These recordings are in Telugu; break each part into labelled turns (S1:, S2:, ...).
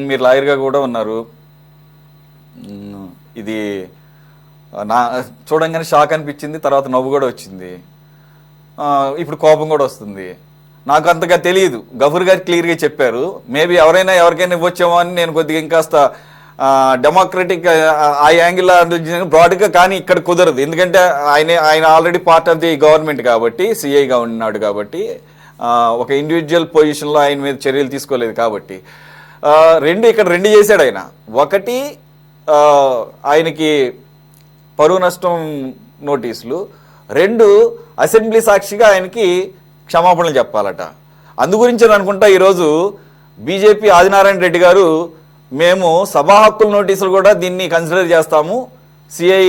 S1: మీరు లాయర్గా కూడా ఉన్నారు. ఇది నా చూడంగానే షాక్ అనిపించింది, తర్వాత నవ్వు కూడా వచ్చింది, ఇప్పుడు కోపం కూడా వస్తుంది. నాకు అంతగా తెలియదు. గఫూర్ గారు క్లియర్గా చెప్పారు. మేబీ ఎవరికైనా ఇవ్వచ్చేమో అని నేను కొద్దిగా ఇంకాస్త డెమోక్రటిక్ ఆ యాంగిల్ బ్రాడ్గా, కానీ ఇక్కడ కుదరదు. ఎందుకంటే ఆయన already part of the government కాబట్టి, సిఐగా ఉన్నాడు కాబట్టి, ఒక ఇండివిజువల్ పొజిషన్లో ఆయన మీద చర్యలు తీసుకోలేదు కాబట్టి ఇక్కడ రెండు చేశాడు ఆయన. ఒకటి ఆయనకి పరువు నష్టం నోటీసులు, రెండు అసెంబ్లీ సాక్షిగా ఆయనకి క్షమాపణలు చెప్పాలట. అందు గురించి అనుకుంటా ఈరోజు బీజేపీ ఆదినారాయణ రెడ్డి గారు మేము సభా హక్కుల నోటీసులు కూడా దీన్ని కన్సిడర్ చేస్తాము, సిఐ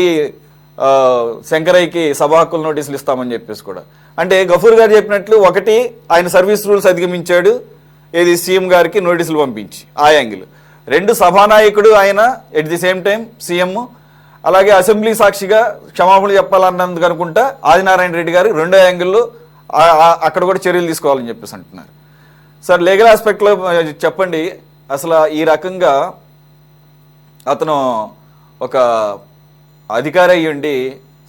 S1: శంకరయ్యకి సభా హక్కుల నోటీసులు ఇస్తామని చెప్పేసి కూడా. అంటే గఫూర్ గారు చెప్పినట్లు ఒకటి ఆయన సర్వీస్ రూల్స్ అధిగమించాడు, ఏది సీఎం గారికి నోటీసులు పంపించి ఆ యాంగిల్. రెండు సభానాయకుడు ఆయన at the same time CM, అలాగే అసెంబ్లీ సాక్షిగా క్షమాపణలు చెప్పాలన్నందుకు అనుకుంటా ఆదినారాయణ రెడ్డి గారు రెండో యాంగిల్లో అక్కడ కూడా చర్యలు తీసుకోవాలని చెప్పేసి అంటున్నారు. సార్, లీగల్ ఆస్పెక్ట్లో చెప్పండి, అసలు ఈ రకంగా అతను ఒక అధికారి అయ్యుండి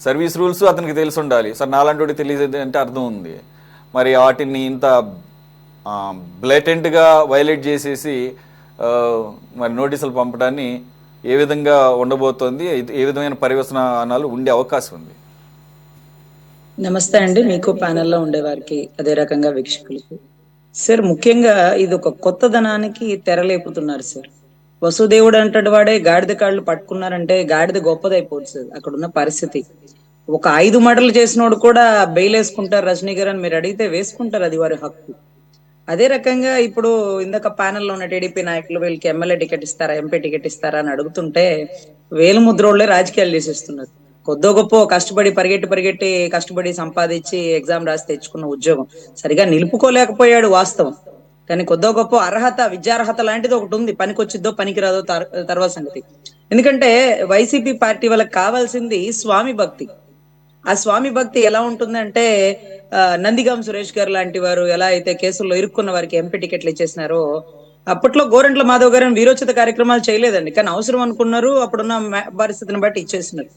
S1: సర్వీస్ రూల్స్ అతనికి తెలిసి ఉండాలి సార్, నాలాంటి తెలియదు అంటే అర్థం ఉంది. మరి వాటిని ఇంత బ్లేటెంట్గా వైలేట్ చేసేసి మరి నోటీసులు పంపడాన్ని ఏ విధంగా ఉండబోతోంది, ఏ విధమైన పర్యవసనాలు ఉండే అవకాశం ఉంది?
S2: నమస్తే అండి, మీకు ప్యానెల్లో ఉండే వారికి అదే రకంగా వీక్షకులకు. సార్, ముఖ్యంగా ఇది ఒక కొత్తదనానికి తెరలేపుతున్నారు సార్. వసుదేవుడు అంటడు వాడే గాడిద కాళ్ళు పట్టుకున్నారంటే గాడిద గొప్పదైపోతుంది సార్. అక్కడ ఉన్న పరిస్థితి ఒక 5 మర్డర్లు చేసినోడు కూడా బెయిల్ వేసుకుంటారు రజనీ గారు అని మీరు అడిగితే వేసుకుంటారు, అది వారి హక్కు. అదే రకంగా ఇప్పుడు ఇందాక ప్యానెల్లో ఉన్న టీడీపీ నాయకులు వీళ్ళకి ఎమ్మెల్యే టికెట్ ఇస్తారా, ఎంపీ టికెట్ ఇస్తారా అని అడుగుతుంటే వేలు ముద్రోళ్లే రాజకీయాలు చేసేస్తున్నారు. కొద్దో గొప్ప కష్టపడి పరిగెట్టి కష్టపడి సంపాదించి ఎగ్జామ్ రాసి తెచ్చుకున్న ఉద్యోగం సరిగా నిలుపుకోలేకపోయాడు వాస్తవం. కానీ కొద్దో గొప్ప అర్హత, విద్యార్హత లాంటిది ఒకటి ఉంది, పనికొచ్చిద్దో పనికిరాదో తర్వాత సంగతి. ఎందుకంటే వైసీపీ పార్టీ వాళ్ళకి కావాల్సింది స్వామి భక్తి. ఆ స్వామి భక్తి ఎలా ఉంటుందంటే నందిగాం సురేష్ గారు లాంటి వారు ఎలా అయితే కేసుల్లో ఇరుక్కున్న వారికి ఎంపీ టికెట్లు ఇచ్చేసినారో, అప్పట్లో గోరంట్ల మాధవ్ గారు వీరోచిత కార్యక్రమాలు చేయలేదండి, కానీ అవసరం అనుకున్నారు, అప్పుడున్న పరిస్థితిని బట్టి ఇచ్చేసినారు.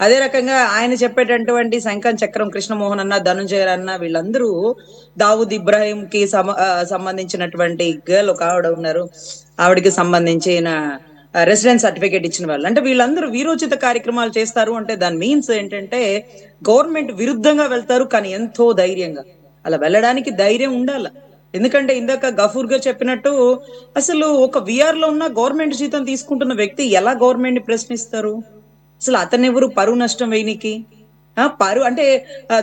S2: అదే రకంగా ఆయన చెప్పేటటువంటి శంఖం చక్రం కృష్ణమోహన్ అన్న, ధనుంజయ అన్న, వీళ్ళందరూ దావుద్ ఇబ్రాహిం కి సంబంధించినటువంటి గర్ల్ ఒక ఆవిడ ఉన్నారు, ఆవిడకి సంబంధించిన రెసిడెన్స్ సర్టిఫికేట్ ఇచ్చిన వాళ్ళు. అంటే వీళ్ళందరూ వీరోచిత కార్యక్రమాలు చేస్తారు అంటే దాని మీన్స్ ఏంటంటే గవర్నమెంట్ విరుద్ధంగా వెళ్తారు, కానీ ఎంతో ధైర్యంగా. అలా వెళ్ళడానికి ధైర్యం ఉండాల. ఎందుకంటే ఇందాక గఫూర్ గా చెప్పినట్టు అసలు ఒక విఆర్ లో ఉన్న గవర్నమెంట్ జీతం తీసుకుంటున్న వ్యక్తి ఎలా గవర్నమెంట్ ని ప్రశ్నిస్తారు? అసలు అతను ఎవరు పరువు నష్టం వేయనికి? పరువు అంటే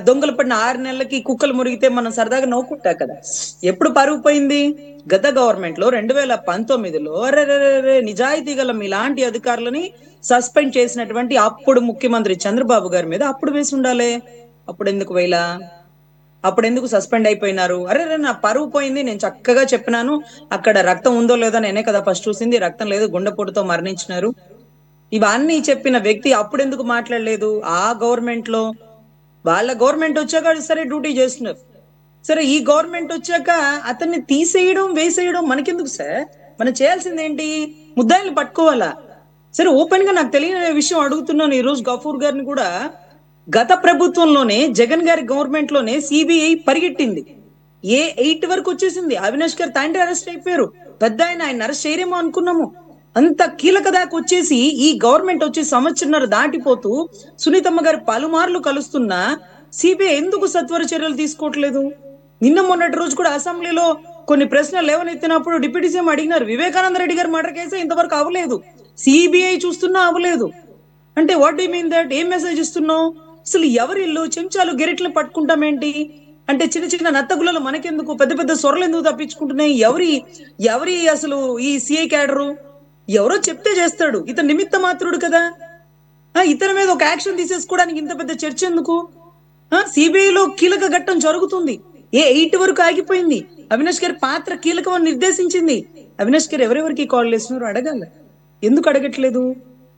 S2: దొంగలు పడిన 6 నెలలకి కుక్కలు మురిగితే మనం సరదాగా నవ్వుకుంటా కదా. ఎప్పుడు పరువు పోయింది? గత గవర్నమెంట్ లో 2019లో నిజాయితీ గల మీలాంటి అధికారులని సస్పెండ్ చేసినటువంటి అప్పుడు ముఖ్యమంత్రి చంద్రబాబు గారి మీద అప్పుడు వేసి ఉండాలి. అప్పుడు ఎందుకు వేలా? అప్పుడు ఎందుకు సస్పెండ్ అయిపోయినారు? నా పరువు పోయింది, నేను చక్కగా చెప్పినాను, అక్కడ రక్తం ఉందో లేదో నేనే కదా ఫస్ట్ చూసింది, రక్తం లేదు, గుండెపోటుతో మరణించినారు, ఇవన్నీ చెప్పిన వ్యక్తి అప్పుడు ఎందుకు మాట్లాడలేదు? ఆ గవర్నమెంట్ లో వాళ్ళ గవర్నమెంట్ వచ్చాక సరే డ్యూటీ చేస్తున్నారు. సరే, ఈ గవర్నమెంట్ వచ్చాక అతన్ని తీసేయడం వేసేయడం మనకెందుకు సార్? మనం చేయాల్సింది ఏంటి? ముద్దాయిల్ని పట్టుకోవాలా? సరే, ఓపెన్ గా నాకు తెలియని విషయం అడుగుతున్నాను ఈ రోజు గఫూర్ గారిని కూడా. గత ప్రభుత్వంలోనే జగన్ గారి గవర్నమెంట్ లోనే సిబిఐ పరిగెట్టింది, A8 వరకు వచ్చేసింది. అవినాష్ గారు తండ్రి అరెస్ట్ అయిపోయారు, పెద్ద ఆయన అరెస్ట్ చేయరేమో అనుకున్నాము. అంత కీలక దాకా వచ్చేసి ఈ గవర్నమెంట్ వచ్చి 1.5 సంవత్సరం దాటిపోతూ సునీతమ్మ గారు పలుమార్లు కలుస్తున్నా సిబిఐ ఎందుకు సత్వర చర్యలు తీసుకోవట్లేదు? నిన్న మొన్నటి రోజు కూడా అసెంబ్లీలో కొన్ని ప్రశ్నలు లేవనెత్తినప్పుడు డిప్యూటీ సీఎం అడిగినారు, వివేకానంద రెడ్డి గారు మర్డర్ కేసు ఇంతవరకు అవ్వలేదు, సిబిఐ చూస్తున్నా అవ్వలేదు. అంటే వాట్ డూ మీన్ దట్? ఏం మెసేజ్ ఇస్తున్నావు? అసలు ఎవరిల్లు చెంచాలు గెరిట్లు పట్టుకుంటామేంటి? అంటే చిన్న చిన్న నత్తగులలో మనకెందుకు? పెద్ద పెద్ద సొరలు ఎందుకు తప్పించుకుంటున్నాయి? ఎవరి అసలు ఈ సిఐ క్యాడరు ఎవరో చెప్తే చేస్తాడు, ఇతను నిమిత్త మాత్రుడు కదా. ఇతని మీద ఒక యాక్షన్ తీసేసుకోవడానికి ఇంత పెద్ద చర్చ ఎందుకు? సిబిఐలో కీలక ఘట్టం జరుగుతుంది, A8 వరకు ఆగిపోయింది, అవినాష్ గారి పాత్ర కీలకం అని నిర్దేశించింది. అవినాష్ గారు ఎవరెవరికి కాల్ చేస్తున్నారు అడగాల, ఎందుకు అడగట్లేదు?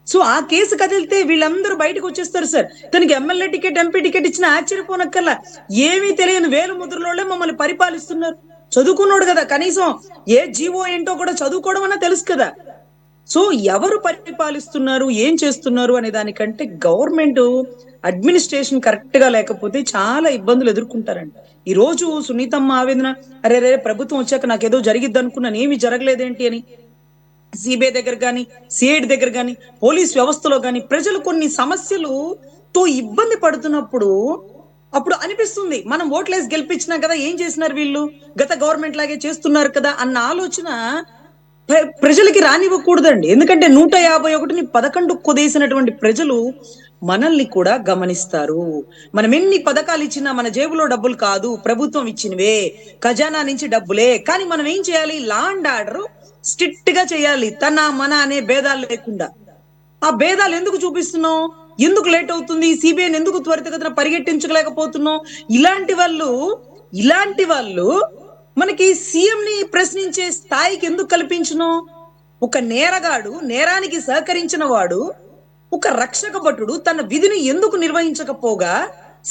S2: సో ఆ కేసు కదిలితే వీళ్ళందరూ బయటకు వచ్చేస్తారు సార్. తనకి ఎమ్మెల్యే టికెట్, ఎంపీ టికెట్ ఇచ్చిన ఆశ్చర్యపోనక్కర్లా. ఏమీ తెలియని వేలు ముద్రలోనే మమ్మల్ని పరిపాలిస్తున్నారు. చదువుకున్నాడు కదా, కనీసం ఏ జీవో ఏంటో కూడా చదువుకోవడం అన్నా తెలుసు కదా. సో ఎవరు పరిపాలిస్తున్నారు, ఏం చేస్తున్నారు అనే దానికంటే గవర్నమెంట్ అడ్మినిస్ట్రేషన్ కరెక్ట్ గా లేకపోతే చాలా ఇబ్బందులు ఎదుర్కొంటారండి. ఈ రోజు సునీతమ్మ ఆవేదన, అరే రే ప్రభుత్వం వచ్చాక నాకేదో జరిగిద్ది అనుకున్నాను, ఏమీ జరగలేదేంటి అని సిబిఐ దగ్గర కానీ, సిఐడి దగ్గర కానీ, పోలీస్ వ్యవస్థలో కానీ ప్రజలు కొన్ని సమస్యలుతో ఇబ్బంది పడుతున్నప్పుడు అప్పుడు అనిపిస్తుంది, మనం ఓట్లేసి గెలిపించినా కదా, ఏం చేసినారు వీళ్ళు, గత గవర్నమెంట్ లాగే చేస్తున్నారు కదా అన్న ఆలోచన ప్రజలకి రానివ్వకూడదండి. ఎందుకంటే 151ని 11 కుదేసినటువంటి ప్రజలు మనల్ని కూడా గమనిస్తారు. మనం ఎన్ని పథకాలు ఇచ్చినా మన జేబులో డబ్బులు కాదు, ప్రభుత్వం ఇచ్చినవే, ఖజానా నుంచి డబ్బులే. కానీ మనం ఏం చేయాలి, లా అండ్ ఆర్డర్ స్ట్రిక్ట్ గా చేయాలి, తన మన అనే భేదాలు లేకుండా. ఆ భేదాలు ఎందుకు చూపిస్తున్నాం, ఎందుకు లేట్ అవుతుంది, సిబిఐని ఎందుకు త్వరితగతిన పరిగెట్టించలేకపోతున్నాం? ఇలాంటి వాళ్ళు మనకి సీఎం ని ప్రశ్నించే స్థాయికి ఎందుకు కల్పించను? ఒక నేరగాడు, నేరానికి సహకరించిన వాడు, ఒక రక్షక భటుడు తన విధిని ఎందుకు నిర్వహించకపోగా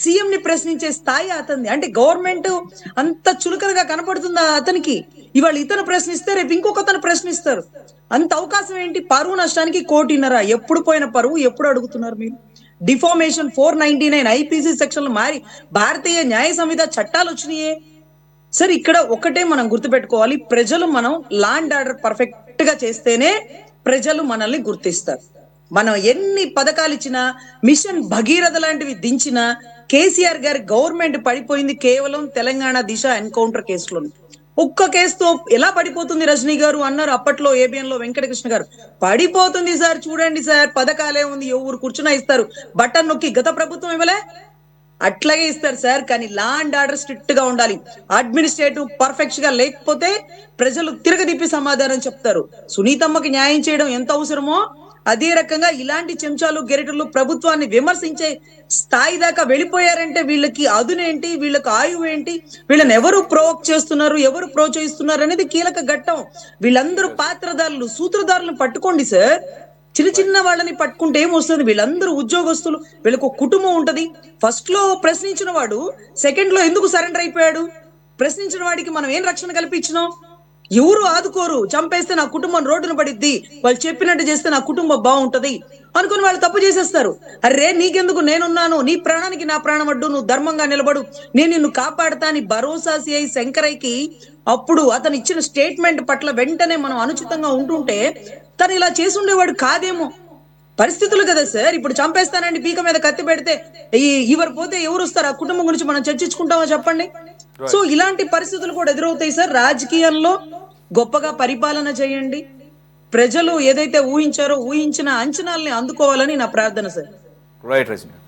S2: సీఎం ని ప్రశ్నించే స్థాయి అతనిది. అంటే గవర్నమెంట్ అంత చులకనగా కనపడుతుందా అతనికి? ఇవాళ ఇతను ప్రశ్నిస్తే రేపు ఇంకొకతను ప్రశ్నిస్తారు. అంత అవకాశం ఏంటి? పరువు నష్టానికి 1.5 కోటి. ఎప్పుడు పోయిన పరువు ఎప్పుడు అడుగుతున్నారు మీరు? డిఫామేషన్ 499 ఐపీసీ సెక్షన్లు మారి భారతీయ న్యాయ సంహిత చట్టాలు వచ్చినాయే. సరే, ఇక్కడ ఒకటే మనం గుర్తుపెట్టుకోవాలి, ప్రజలు మనం లా అండ్ ఆర్డర్ పర్ఫెక్ట్ గా చేస్తేనే ప్రజలు మనల్ని గుర్తిస్తారు. మనం ఎన్ని పథకాలు ఇచ్చినా, మిషన్ భగీరథ లాంటివి దించినా, కేసీఆర్ గారి గవర్నమెంట్ పడిపోయింది కేవలం తెలంగాణ దిశ ఎన్కౌంటర్ కేసులో. ఒక్క కేసుతో ఎలా పడిపోతుంది రజనీ గారు అన్నారు అప్పట్లో ఏబిఎన్ లో వెంకటకృష్ణ గారు. పడిపోతుంది సార్, చూడండి సార్, పథకాలే ఉంది, ఎవరు కూర్చున్నా ఇస్తారు, బటన్ నొక్కి. గత ప్రభుత్వం ఇవ్వలే, అట్లాగే ఇస్తారు సార్. కానీ లా అండ్ ఆర్డర్ స్ట్రిక్ట్ గా ఉండాలి. అడ్మినిస్ట్రేటివ్ పర్ఫెక్ట్ గా లేకపోతే ప్రజలు తిరగదిప్పి సమాధానం చెప్తారు. సునీతమ్మకి న్యాయం చేయడం ఎంత అవసరమో అదే రకంగా ఇలాంటి చెంచాలు గెరిటలు ప్రభుత్వాన్ని విమర్శించే స్థాయి దాకా వెళ్ళిపోయారంటే వీళ్ళకి అదునేంటి, వీళ్ళకి ఆయువు ఏంటి, వీళ్ళని ఎవరు ప్రోవోక్ చేస్తున్నారు, ఎవరు ప్రోత్సహిస్తున్నారు అనేది కీలక ఘట్టం. వీళ్ళందరూ పాత్రదారులు, సూత్రధారులను పట్టుకోండి సార్. చిన్న చిన్న వాళ్ళని పట్టుకుంటే ఏమొస్తుంది? వీళ్ళందరూ ఉద్యోగస్తులు, వీళ్ళకు ఒక కుటుంబం ఉంటది. ఫస్ట్ లో ప్రశ్నించిన వాడు సెకండ్ లో ఎందుకు సరెండర్ అయిపోయాడు? ప్రశ్నించిన వాడికి మనం ఏం రక్షణ కల్పించినాం? ఎవరు ఆదుకోరు. చంపేస్తే నా కుటుంబం రోడ్డున పడిద్ది, వాళ్ళు చెప్పినట్టు చేస్తే నా కుటుంబం బాగుంటది అనుకుని వాళ్ళు తప్పు చేసేస్తారు. అరే నీకెందుకు, నేనున్నాను, నీ ప్రాణానికి నా ప్రాణం అడ్డు, నువ్వు ధర్మంగా నిలబడు, నేను నిన్ను కాపాడుతా అని భరోసా సిఐ శంకరయ్యకి అప్పుడు అతను ఇచ్చిన స్టేట్మెంట్ పట్ల వెంటనే మనం అనుచితంగా ఉంటుంటే తను ఇలా చేసి ఉండేవాడు కాదేమో. పరిస్థితులు కదా సార్. ఇప్పుడు చంపేస్తానండి పీక మీద కత్తి పెడితే ఎవరు పోతే ఎవరు వస్తారు? ఆ కుటుంబం గురించి మనం చర్చించుకుంటామా చెప్పండి? సో ఇలాంటి పరిస్థితులు కూడా ఎదురవుతాయి సార్. రాజకీయాల్లో గొప్పగా పరిపాలన చేయండి. ప్రజలు ఏదైతే ఊహించారో ఊహించిన అంచనాల్ని అందుకోవాలని నా ప్రార్థన సార్.
S1: రైట్ రజనీ.